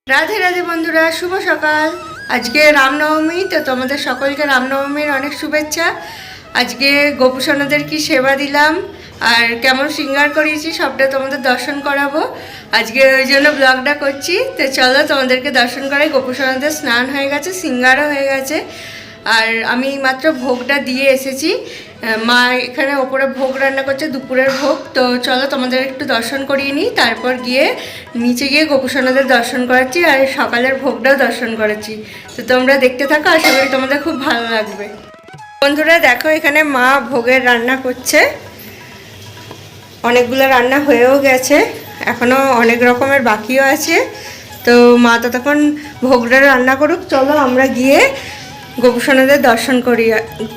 রাধে রাধে বন্ধুরা, শুভ সকাল। আজকে রামনবমী, তো তোমাদের সকলকে রামনবমীর অনেক শুভেচ্ছা। আজকে গোপুসোনাদের কি সেবা দিলাম আর কেমন শৃঙ্গার করিয়েছি সবটা তোমাদের দর্শন করাবো। আজকে ওই জন্য ব্লগটা করছি। তো চলো তোমাদেরকে দর্শন করাই। গোপুসোনাদের স্নান হয়ে গেছে, শৃঙ্গারও হয়ে গেছে, আর আমি মাত্র ভোগটা দিয়ে এসেছি। মা এখানে ওপরে ভোগ রান্না করছে, দুপুরের ভোগ। তো চলো তোমাদের একটু দর্শন করিয়ে নিই, তারপর গিয়ে নিচে গিয়ে গোপুসোনাদের দর্শন করাচ্ছি আর সকালের ভোগটাও দর্শন করাচ্ছি। তো তোমরা দেখতে থাকো, আশা করি তোমাদের খুব ভালো লাগবে। বন্ধুরা দেখো, এখানে মা ভোগের রান্না করছে। অনেকগুলো রান্না হয়েও গেছে, এখনও অনেক রকমের বাকিও আছে। তো মা ততক্ষণ ভোগটা রান্না করুক, চলো আমরা গিয়ে গোপুসোনাদের দর্শন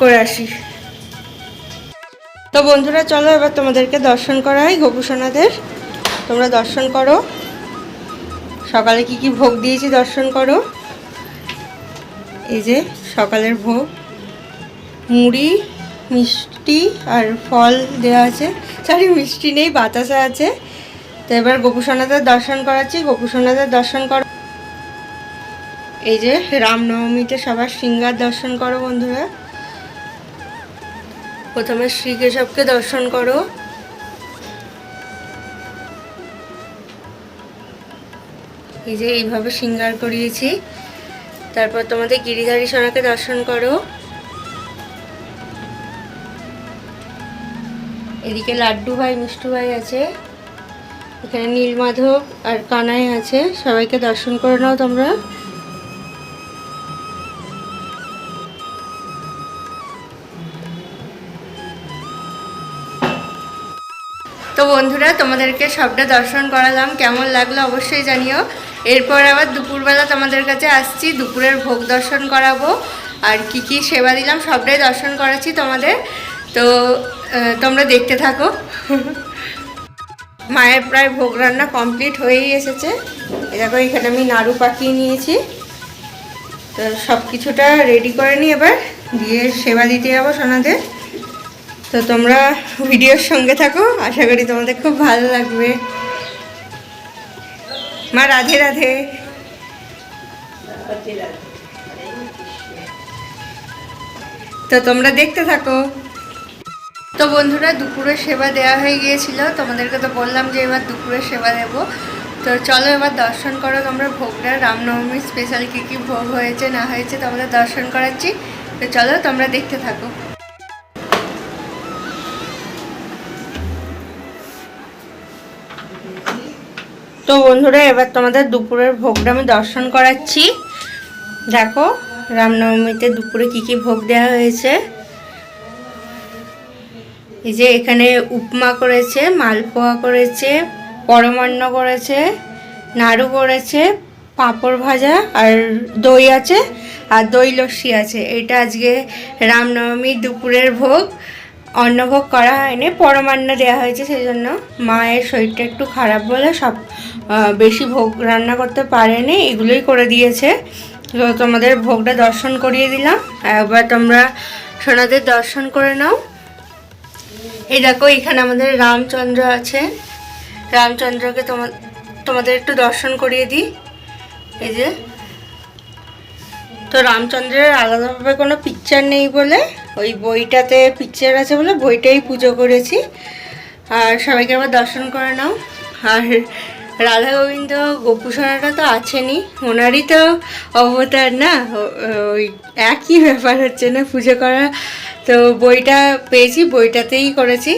করে আসি। তো বন্ধুরা চলো এবার তোমাদেরকে দর্শন করাই গোপুসোনাদের। তোমরা দর্শন করো, সকালে কি কি ভোগ দিয়েছি দর্শন করো। এই যে সকালের ভোগ, মুড়ি, মিষ্টি আর ফল দেওয়া আছে। সরি, মিষ্টি নেই, বাতাসা আছে। তো এবার গোপুসোনাদের দর্শন করাচ্ছি, গোপুসোনাদের দর্শন করো। এই যে রামনবমীতে সবার শৃঙ্গার দর্শন করো বন্ধুরা। প্রথমে শ্রী কেশবকে দর্শন করো। এই যে এইভাবে শৃঙ্গার করিয়েছি। তারপর তোমাদের গিরিধারী সোনাকে দর্শন করো। এদিকে লাড্ডু ভাই, মিষ্টু ভাই আছে, এখানে নীলমাধব আর কানাই আছে। সবাইকে দর্শন করে নাও তোমরা। তো বন্ধুরা তোমাদেরকে সবটা দর্শন করালাম, কেমন লাগলো অবশ্যই জানিও। এরপর আবার দুপুরবেলা তোমাদের কাছে আসছি, দুপুরের ভোগ দর্শন করাবো আর কি কি সেবা দিলাম সবটাই দর্শন করাচ্ছি তোমাদের। তো তোমরা দেখতে থাকো। মায়ের প্রায় ভোগ রান্না কমপ্লিট হয়েই এসেছে। দেখো এখানে আমি নাড়ু পাকিয়ে নিয়েছি। তো সব কিছুটা রেডি করে নিই, এবার দিয়ে সেবা দিতে যাবো সোনাদের। তো তোমরা ভিডিওর সঙ্গে থাকো, আশা করি তোমাদের খুব ভালো লাগবে। মা রাধে রাধে। তো তোমরা দেখতে থাকো। তো বন্ধুরা দুপুরের সেবা দেওয়া হয়ে গিয়েছিল, তোমাদেরকে তো বললাম যে এবার দুপুরের সেবা দেব। তো চলো এবার দর্শন করো তোমরা ভোগটা। রামনবমীর স্পেশাল কী কী ভোগ হয়েছে না হয়েছে তোমাদের দর্শন করাচ্ছি। তো চলো তোমরা দেখতে থাকো। তো বন্ধুরা এবার তোমাদের দুপুরের ভোগটা আমি দর্শন করাচ্ছি। দেখো রামনবমীতে দুপুরে কি কি ভোগ দেওয়া হয়েছে। এই যে এখানে উপমা করেছে, মালপোয়া করেছে, পরমান্ন করেছে, নাড়ু করেছে, পাঁপড় ভাজা আর দই আছে আর দই লস্যি আছে। এটা আজকে রামনবমীর দুপুরের ভোগ। অন্নভোগ করা হয়নি, পরমান্ন দেওয়া হয়েছে, সেই জন্য মায়ের শরীরটা একটু খারাপ বলে সব বেশি ভোগ রান্না করতে পারেনি, এগুলোই করে দিয়েছে। তো তোমাদের ভোগটা দর্শন করিয়ে দিলাম, একবার তোমরা সোনাদের দর্শন করে নাও। এই দেখো এখানে আমাদের রামচন্দ্র আছে, রামচন্দ্রকে তোমাদের একটু দর্শন করিয়ে দিই। এই যে, তো রামচন্দ্রের আলাদাভাবে কোনো পিকচার নেই বলে ওই বইটাতে পিকচার আছে বলে বইটাই পুজো করেছি। আর সবাইকে আবার দর্শন করে নাও। আর রাধা গোবিন্দ গোপুসোনাটা তো আছেনই, ওনারই তো অবতার না, ওই একই ব্যাপার হচ্ছে না পুজো করা। তো বইটা পেয়েছি, বইটাতেই করেছি।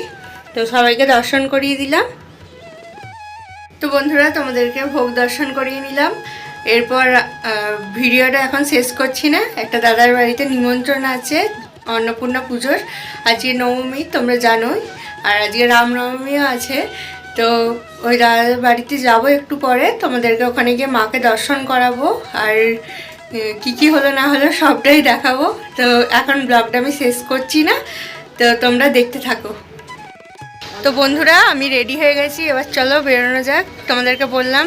তো সবাইকে দর্শন করিয়ে দিলাম। তো বন্ধুরা তোমাদেরকে ভোগ দর্শন করিয়ে নিলাম। এরপর ভিডিওটা এখন শেষ করছি না, একটা দাদার বাড়িতে নিমন্ত্রণ আছে অন্নপূর্ণা পুজোর। আজকে নবমী তোমরা জানোই, আর আজকে রামনবমীও আছে। তো ওই দাদার বাড়িতে যাব একটু পরে, তোমাদেরকে ওখানে গিয়ে মাকে দর্শন করাবো আর কি কি হলো না হলো সবটাই দেখাবো। তো এখন ব্লগটা আমি শেষ করছি না, তো তোমরা দেখতে থাকো। তো বন্ধুরা আমি রেডি হয়ে গেছি, এবার চলো বেরোনো যাক। তোমাদেরকে বললাম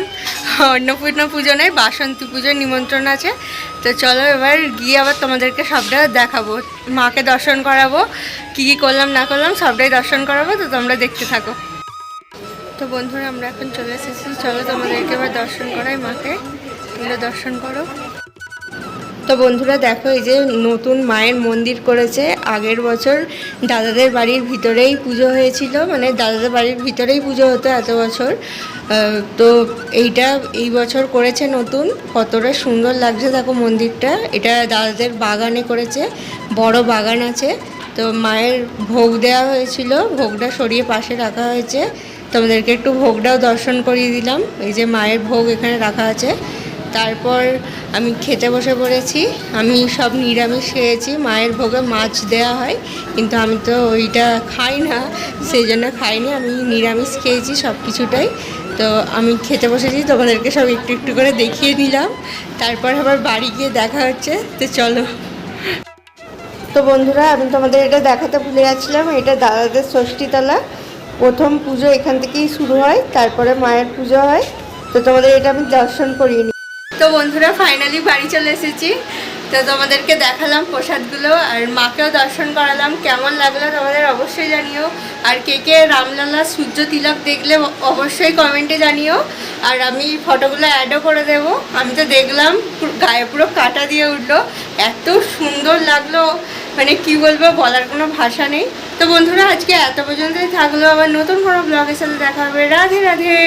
অন্নপূর্ণা পুজো নয়, বাসন্তী পুজোর নিমন্ত্রণ আছে। তো চলো এবার গিয়ে আবার তোমাদেরকে সবটা দেখাবো, মাকে দর্শন করাবো, কী কী করলাম না করলাম সবটাই দর্শন করাবো। তো তোমরা দেখতে থাকো। তো বন্ধুরা আমরা এখন চলে এসেছি, চলো তোমাদেরকে এবার দর্শন করাই মাকে। তো এগুলো দর্শন করো। তো বন্ধুরা দেখো, এই যে নতুন মায়ের মন্দির করেছে। আগের বছর দাদাদের বাড়ির ভিতরেই পুজো হয়েছিল, মানে দাদাদের বাড়ির ভিতরেই পুজো হতো এত বছর। তো এই বছর করেছে নতুন। কতটা সুন্দর লাগছে দেখো মন্দিরটা। এটা দাদাদের বাগানে করেছে, বড় বাগান আছে। তো মায়ের ভোগ দেওয়া হয়েছিল, ভোগটা সরিয়ে পাশে রাখা হয়েছে। তোমাদেরকে একটু ভোগটাও দর্শন করিয়ে দিলাম। এই যে মায়ের ভোগ এখানে রাখা আছে। তারপর আমি খেতে বসে পড়েছি। আমি সব নিরামিষ খেয়েছি। মায়ের ভোগে মাছ দেওয়া হয়, কিন্তু আমি তো ওইটা খাই না, সেই জন্য খাইনি। আমি নিরামিষ খেয়েছি সব কিছুটাই। তো আমি খেতে বসেছি, তোমাদেরকে সব একটু একটু করে দেখিয়ে দিলাম। তারপর আবার বাড়ি গিয়ে দেখা হচ্ছে। তো চলো। তো বন্ধুরা, আমি তোমাদের এটা দেখাতে ভুলে যাচ্ছিলাম। এটা দাদাদের ষষ্ঠীতলা। প্রথম পুজো এখান থেকেই শুরু হয়, তারপরে মায়ের পুজো হয়। তো তোমাদের এটা আমি দর্শন করিয়ে নিই। তো বন্ধুরা, ফাইনালি বাড়ি চলে এসেছি। তো তোমাদেরকে দেখালাম প্রসাদগুলো, আর মাকেও দর্শন করালাম। কেমন লাগলো তোমাদের অবশ্যই জানিও। আর কে কে রামলালা সূর্য তিলক দেখলে অবশ্যই কমেন্টে জানিও। আর আমি ফটোগুলো অ্যাডও করে দেব। আমি তো দেখলাম, গায়ে পুরো কাটা দিয়ে উঠলো, এত সুন্দর লাগলো, মানে কি বলবো, বলার কোনো ভাষা নেই। তো বন্ধুরা, আজকে এত পর্যন্তই থাকলো। আবার নতুন কোনো ব্লগের সাথে দেখা হবে। রাধে রাধে।